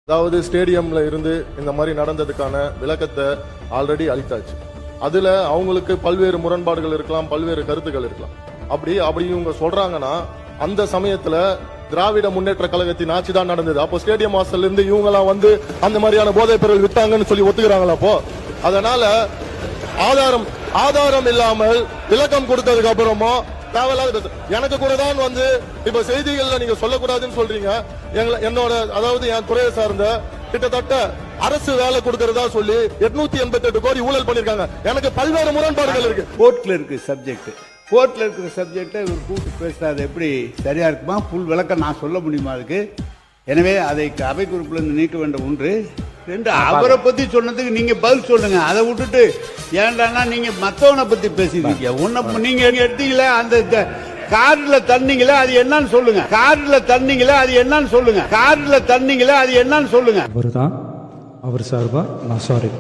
அதாவது ஸ்டேடியம்ல இருந்து இந்த மாதிரி நடந்ததுக்கான விளக்கத்தை ஆல்ரெடி அளித்தாச்சு. அதுல அவங்களுக்கு பல்வேறு முரண்பாடுகள் இருக்கலாம், பல்வேறு கருத்துக்கள் இருக்கலாம். அப்படி இவங்க சொல்றாங்கன்னா அந்த சமயத்துல திராவிட முன்னேற்ற கழகத்தின் ஆட்சி தான் நடந்தது. அப்போ ஸ்டேடியம் வாசல்ல இருந்து இவங்க எல்லாம் வந்து அந்த மாதிரியான போதைப் பொருள் வித்தாங்கன்னு சொல்லி ஒத்துக்கிறாங்களா? அப்போ அதனால ஆதாரம் இல்லாமல் விளக்கம் கொடுத்ததுக்கு அப்புறமா தேவையில்லாத எனக்கு கூட தான் வந்து இப்ப செய்திகள்ல நீங்க சொல்லக்கூடாதுன்னு சொல்றீங்க. என்னோட அதாவது என் துறையை சார்ந்த கிட்டத்தட்ட அரசு வேலை கொடுக்கறதா சொல்லி 888 கோடி ஊழல் பண்ணிருக்காங்க. எனக்கு பல்வேறு முரண்பாடுகள் இருக்கு. கோர்ட்ல இருக்கு சப்ஜெக்ட், கோர்ட்ல இருக்கிற சப்ஜெக்டை இவர் கூப்பிட்டு பேசுறது எப்படி சரியா இருக்குமா? புல் விளக்கம் நான் சொல்ல முடியுமா அதுக்கு? எனவே அதை அவை குறிப்பில் இருந்து நீக்க வேண்டும். ஒன்று. ரெண்டு, அவரை பத்தி சொன்னதுக்கு நீங்க பதில் சொல்லுங்க. அதை விட்டுட்டு ஏன்டானா நீங்க மத்தவனை பத்தி பேசிருக்கீங்க. உன்ன நீங்க எடுத்தீங்களா அந்த கார்ல தண்ணீங்களா அது என்னன்னு சொல்லுங்க. கார்ல தண்ணீங்களா அது என்னன்னு சொல்லுங்க. கார்ல தண்ணீங்களா அது என்னன்னு சொல்லுங்க. அவர்தான் அவர் சார்பா நான் சாரி.